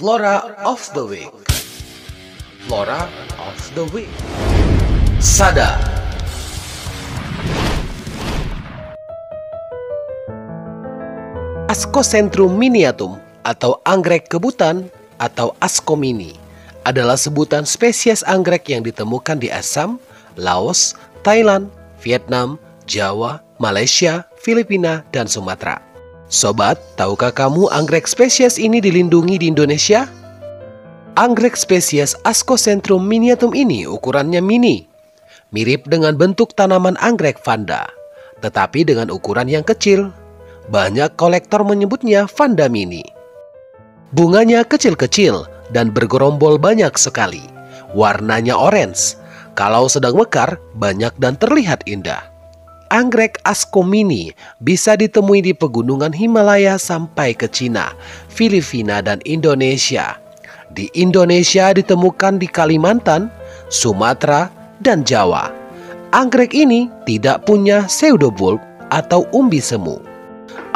Flora of the Week. Flora of the Week. Sada. Ascocentrum miniatum atau anggrek kebutan atau Ascomini adalah sebutan spesies anggrek yang ditemukan di Assam, Laos, Thailand, Vietnam, Jawa, Malaysia, Filipina, dan Sumatera. Sobat, tahukah kamu anggrek spesies ini dilindungi di Indonesia? Anggrek spesies Ascocentrum miniatum ini ukurannya mini, mirip dengan bentuk tanaman anggrek vanda, tetapi dengan ukuran yang kecil. Banyak kolektor menyebutnya vanda mini. Bunganya kecil-kecil dan bergerombol banyak sekali. Warnanya orange. Kalau sedang mekar, banyak dan terlihat indah. Anggrek Ascomini bisa ditemui di pegunungan Himalaya sampai ke Cina, Filipina, dan Indonesia. Di Indonesia ditemukan di Kalimantan, Sumatera, dan Jawa. Anggrek ini tidak punya pseudobulb atau umbi semu.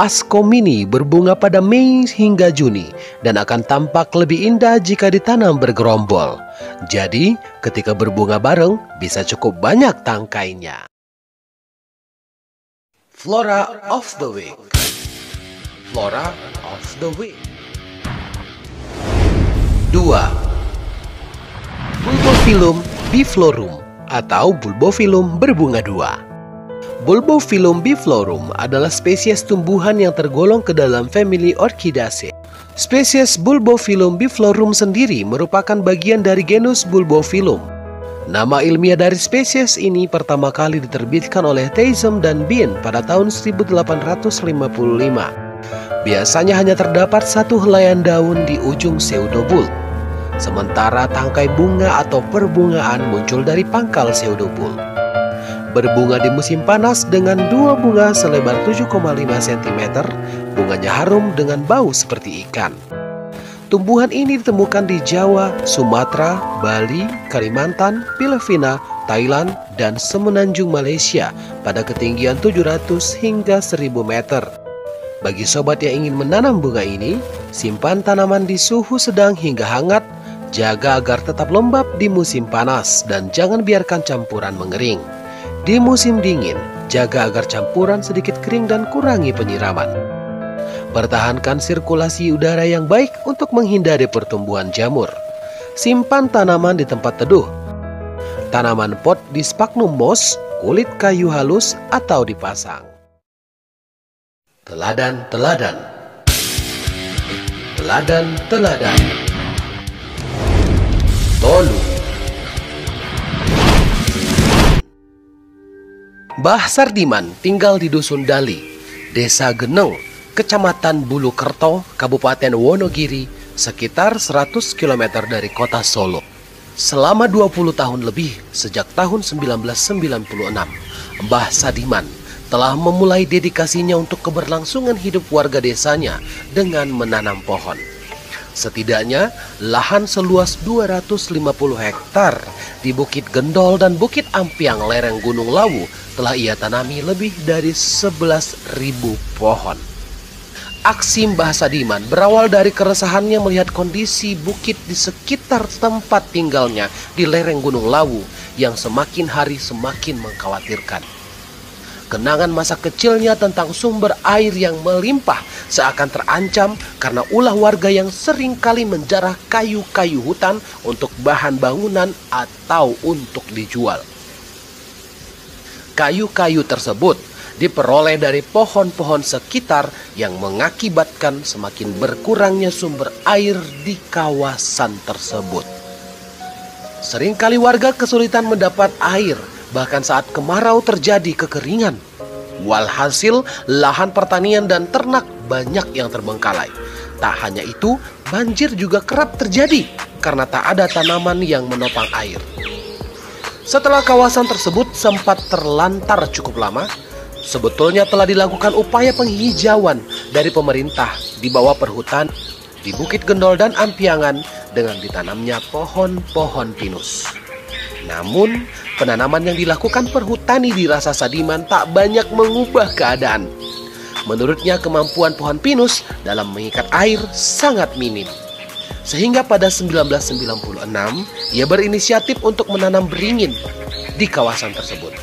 Ascomini berbunga pada Mei hingga Juni dan akan tampak lebih indah jika ditanam bergerombol. Jadi, ketika berbunga bareng, bisa cukup banyak tangkainya. Flora of the Week. Flora of the Week. 2. Bulbophyllum biflorum atau Bulbophyllum berbunga dua. Bulbophyllum biflorum adalah spesies tumbuhan yang tergolong ke dalam famili Orchidaceae. Spesies Bulbophyllum biflorum sendiri merupakan bagian dari genus Bulbophyllum. Nama ilmiah dari spesies ini pertama kali diterbitkan oleh Theism dan Bean pada tahun 1855. Biasanya hanya terdapat satu helaian daun di ujung pseudobulb, sementara tangkai bunga atau perbungaan muncul dari pangkal pseudobulb. Berbunga di musim panas dengan dua bunga selebar 7,5 cm, bunganya harum dengan bau seperti ikan. Tumbuhan ini ditemukan di Jawa, Sumatera, Bali, Kalimantan, Filipina, Thailand, dan semenanjung Malaysia pada ketinggian 700 hingga 1000 meter. Bagi sobat yang ingin menanam bunga ini, simpan tanaman di suhu sedang hingga hangat, jaga agar tetap lembab di musim panas, dan jangan biarkan campuran mengering. Di musim dingin, jaga agar campuran sedikit kering dan kurangi penyiraman. Pertahankan sirkulasi udara yang baik untuk menghindari pertumbuhan jamur. Simpan tanaman di tempat teduh. Tanaman pot di sphagnum moss, kulit kayu halus, atau dipasang. Teladan-teladan. Teladan-teladan. Tolu. Mbah Sardiman tinggal di Dusun Dali, Desa Geneng, Kecamatan Bulukerto, Kabupaten Wonogiri, sekitar 100 km dari kota Solo. Selama 20 tahun lebih, sejak tahun 1996, Mbah Sardiman telah memulai dedikasinya untuk keberlangsungan hidup warga desanya dengan menanam pohon. Setidaknya, lahan seluas 250 hektar di Bukit Gendol dan Bukit Ampiang lereng Gunung Lawu telah ia tanami lebih dari 11.000 pohon. Aksi Mbah Sardiman berawal dari keresahannya melihat kondisi bukit di sekitar tempat tinggalnya di lereng Gunung Lawu yang semakin hari semakin mengkhawatirkan. Kenangan masa kecilnya tentang sumber air yang melimpah seakan terancam karena ulah warga yang sering kali menjarah kayu-kayu hutan untuk bahan bangunan atau untuk dijual. Kayu-kayu tersebut diperoleh dari pohon-pohon sekitar yang mengakibatkan semakin berkurangnya sumber air di kawasan tersebut. Seringkali warga kesulitan mendapat air, bahkan saat kemarau terjadi kekeringan. Walhasil, lahan pertanian dan ternak banyak yang terbengkalai. Tak hanya itu, banjir juga kerap terjadi karena tak ada tanaman yang menopang air. Setelah kawasan tersebut sempat terlantar cukup lama, sebetulnya telah dilakukan upaya penghijauan dari pemerintah di bawah perhutani di Bukit Gendol dan Ampiangan dengan ditanamnya pohon-pohon pinus. Namun, penanaman yang dilakukan perhutani di Rasa Sardiman tak banyak mengubah keadaan. Menurutnya, kemampuan pohon pinus dalam mengikat air sangat minim. Sehingga pada 1996, ia berinisiatif untuk menanam beringin di kawasan tersebut.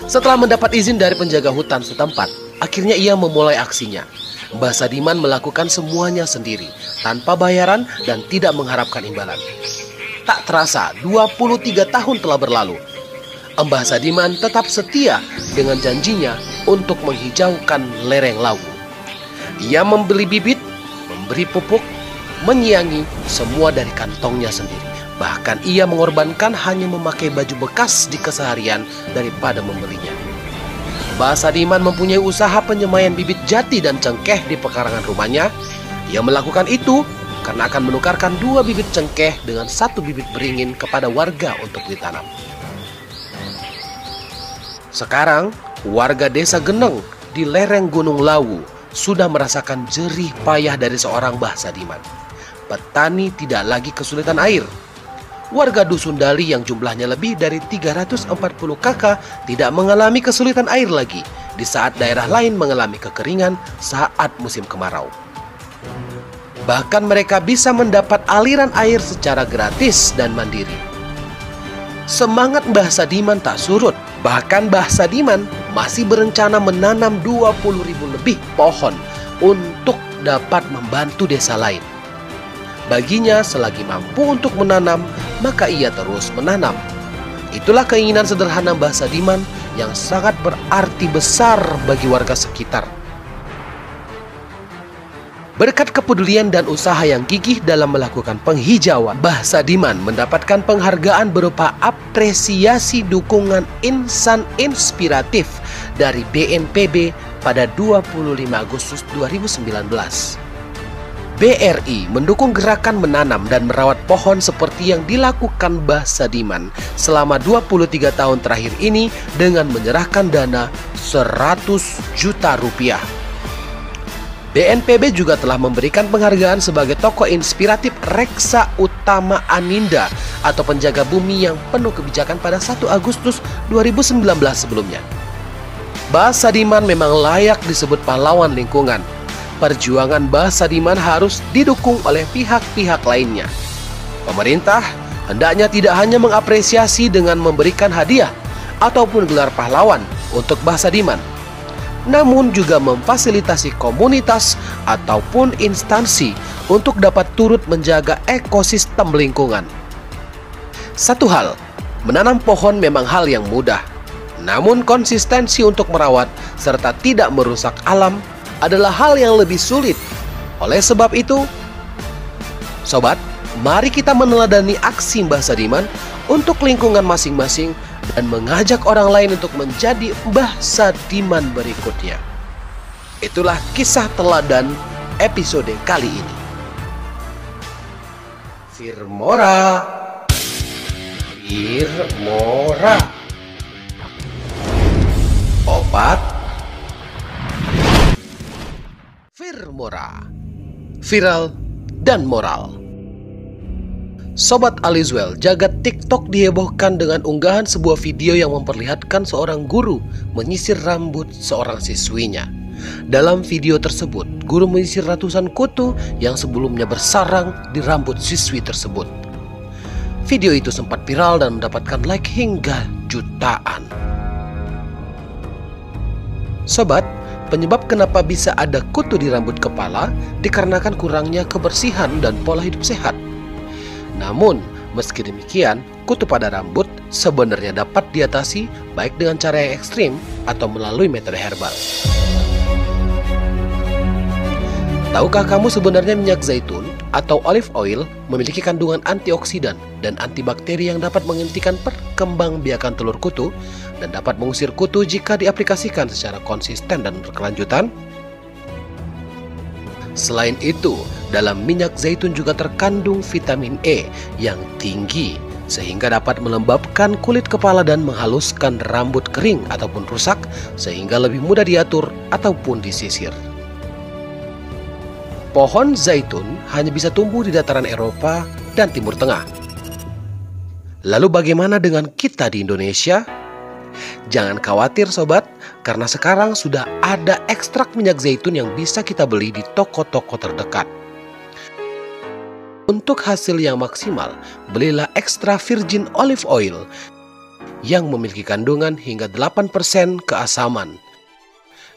Setelah mendapat izin dari penjaga hutan setempat, akhirnya ia memulai aksinya. Mbah Sadiman melakukan semuanya sendiri, tanpa bayaran dan tidak mengharapkan imbalan. Tak terasa, 23 tahun telah berlalu. Mbah Sadiman tetap setia dengan janjinya untuk menghijaukan lereng Lawu. Ia membeli bibit, memberi pupuk, menyiangi semua dari kantongnya sendiri. Bahkan ia mengorbankan hanya memakai baju bekas di keseharian daripada membelinya. Mbah Sadiman mempunyai usaha penyemaian bibit jati dan cengkeh di pekarangan rumahnya. Ia melakukan itu karena akan menukarkan 2 bibit cengkeh dengan 1 bibit beringin kepada warga untuk ditanam. Sekarang, warga desa Geneng di lereng Gunung Lawu sudah merasakan jerih payah dari seorang Mbah Sadiman. Petani tidak lagi kesulitan air. Warga Dusun Dali yang jumlahnya lebih dari 340 kakak tidak mengalami kesulitan air lagi di saat daerah lain mengalami kekeringan saat musim kemarau. Bahkan mereka bisa mendapat aliran air secara gratis dan mandiri. Semangat Mbah Sadiman tak surut. Bahkan Mbah Sadiman masih berencana menanam 20.000 lebih pohon untuk dapat membantu desa lain. Baginya, selagi mampu untuk menanam, maka ia terus menanam. Itulah keinginan sederhana Mbah Sadiman yang sangat berarti besar bagi warga sekitar. Berkat kepedulian dan usaha yang gigih dalam melakukan penghijauan, Mbah Sadiman mendapatkan penghargaan berupa apresiasi dukungan insan inspiratif dari BNPB pada 25 Agustus 2019. BRI mendukung gerakan menanam dan merawat pohon seperti yang dilakukan Mbah Sadiman selama 23 tahun terakhir ini dengan menyerahkan dana 100 juta rupiah. BNPB juga telah memberikan penghargaan sebagai tokoh inspiratif Reksa Utama Aninda atau penjaga bumi yang penuh kebijakan pada 1 Agustus 2019 sebelumnya. Mbah Sadiman memang layak disebut pahlawan lingkungan. Perjuangan Mbah Sadiman harus didukung oleh pihak-pihak lainnya. Pemerintah hendaknya tidak hanya mengapresiasi dengan memberikan hadiah ataupun gelar pahlawan untuk Mbah Sadiman, namun juga memfasilitasi komunitas ataupun instansi untuk dapat turut menjaga ekosistem lingkungan. Satu hal, menanam pohon memang hal yang mudah, namun konsistensi untuk merawat serta tidak merusak alam adalah hal yang lebih sulit. Oleh sebab itu, sobat, mari kita meneladani aksi Mbah Sadiman untuk lingkungan masing-masing dan mengajak orang lain untuk menjadi Mbah Sadiman berikutnya. Itulah kisah teladan episode kali ini. Firmora. Obat Firmora, viral dan moral. Sobat Alizwell, jagat TikTok dihebohkan dengan unggahan sebuah video yang memperlihatkan seorang guru menyisir rambut seorang siswinya. Dalam video tersebut, guru menyisir ratusan kutu yang sebelumnya bersarang di rambut siswi tersebut. Video itu sempat viral dan mendapatkan like hingga jutaan. Sobat, penyebab kenapa bisa ada kutu di rambut kepala dikarenakan kurangnya kebersihan dan pola hidup sehat. Namun, meski demikian, kutu pada rambut sebenarnya dapat diatasi baik dengan cara yang ekstrim atau melalui metode herbal. Tahukah kamu sebenarnya minyak zaitun atau olive oil memiliki kandungan antioksidan dan antibakteri yang dapat menghentikan perkembangbiakan telur kutu dan dapat mengusir kutu jika diaplikasikan secara konsisten dan berkelanjutan? Selain itu, dalam minyak zaitun juga terkandung vitamin E yang tinggi sehingga dapat melembabkan kulit kepala dan menghaluskan rambut kering ataupun rusak sehingga lebih mudah diatur ataupun disisir. Pohon zaitun hanya bisa tumbuh di dataran Eropa dan Timur Tengah. Lalu bagaimana dengan kita di Indonesia? Jangan khawatir sobat, karena sekarang sudah ada ekstrak minyak zaitun yang bisa kita beli di toko-toko terdekat. Untuk hasil yang maksimal, belilah extra virgin olive oil yang memiliki kandungan hingga 8% keasaman,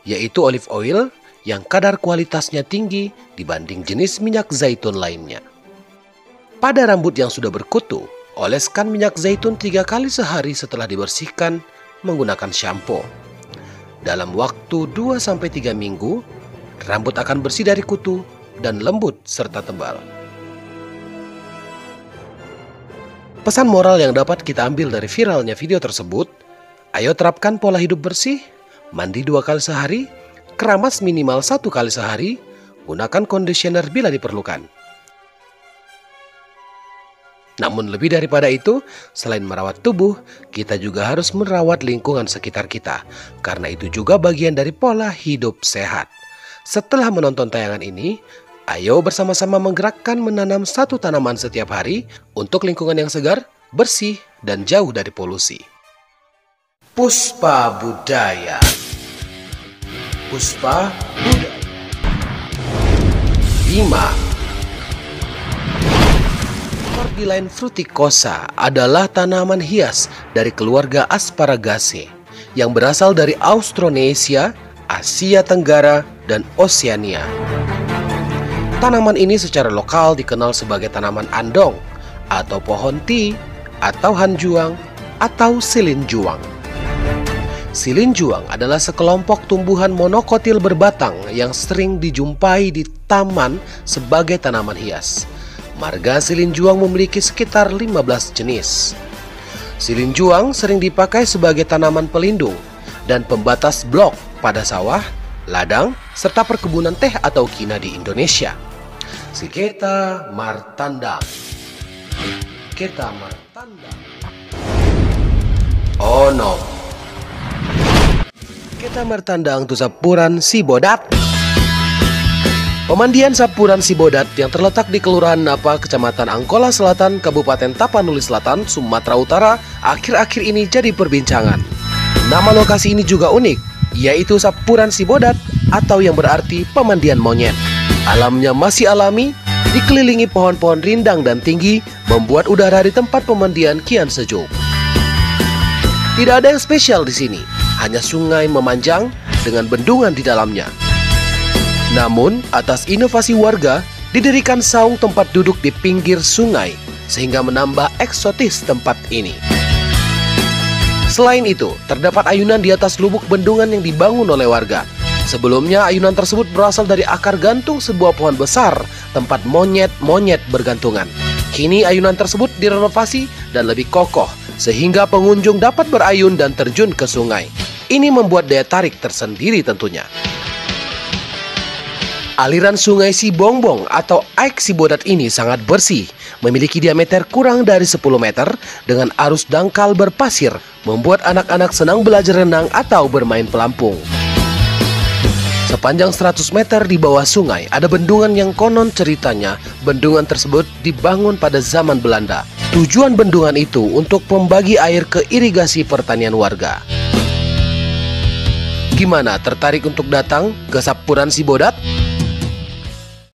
yaitu olive oil yang kadar kualitasnya tinggi dibanding jenis minyak zaitun lainnya. Pada rambut yang sudah berkutu, oleskan minyak zaitun 3 kali sehari setelah dibersihkan menggunakan shampoo. Dalam waktu 2-3 minggu, rambut akan bersih dari kutu dan lembut serta tebal. Pesan moral yang dapat kita ambil dari viralnya video tersebut, ayo terapkan pola hidup bersih, mandi 2 kali sehari, keramas minimal 1 kali sehari, gunakan conditioner bila diperlukan. Namun lebih daripada itu, selain merawat tubuh, kita juga harus merawat lingkungan sekitar kita, karena itu juga bagian dari pola hidup sehat. Setelah menonton tayangan ini, ayo bersama-sama menggerakkan menanam 1 tanaman setiap hari untuk lingkungan yang segar, bersih, dan jauh dari polusi. Puspa Budaya. Puspa Budaya. 5. Cordyline fruticosa adalah tanaman hias dari keluarga Asparagaceae yang berasal dari Austronesia, Asia Tenggara, dan Oseania. Tanaman ini secara lokal dikenal sebagai tanaman andong, atau pohon ti, atau hanjuang, atau silinjuang. Silinjuang adalah sekelompok tumbuhan monokotil berbatang yang sering dijumpai di taman sebagai tanaman hias. Marga silinjuang memiliki sekitar 15 jenis. Silinjuang sering dipakai sebagai tanaman pelindung dan pembatas blok pada sawah, ladang, serta perkebunan teh atau kina di Indonesia. Keta martandang. Keta martandang. Oh no. Keta martandang tu sapuran Sibodat. Pemandian Sapuran Sibodat yang terletak di Kelurahan Napa, Kecamatan Angkola Selatan, Kabupaten Tapanuli Selatan, Sumatera Utara, akhir-akhir ini jadi perbincangan. Nama lokasi ini juga unik, yaitu Sapuran Sibodat atau yang berarti pemandian monyet. Alamnya masih alami, dikelilingi pohon-pohon rindang dan tinggi, membuat udara di tempat pemandian kian sejuk. Tidak ada yang spesial di sini, hanya sungai memanjang dengan bendungan di dalamnya. Namun, atas inovasi warga, didirikan saung tempat duduk di pinggir sungai, sehingga menambah eksotis tempat ini. Selain itu, terdapat ayunan di atas lubuk bendungan yang dibangun oleh warga. Sebelumnya, ayunan tersebut berasal dari akar gantung sebuah pohon besar, tempat monyet-monyet bergantungan. Kini ayunan tersebut direnovasi dan lebih kokoh, sehingga pengunjung dapat berayun dan terjun ke sungai. Ini membuat daya tarik tersendiri tentunya. Aliran sungai Sibongbong atau Aik Sibodat ini sangat bersih, memiliki diameter kurang dari 10 meter dengan arus dangkal berpasir, membuat anak-anak senang belajar renang atau bermain pelampung. Sepanjang 100 meter di bawah sungai ada bendungan yang konon ceritanya bendungan tersebut dibangun pada zaman Belanda. Tujuan bendungan itu untuk membagi air ke irigasi pertanian warga. Gimana, tertarik untuk datang ke Sapuran Sibodat?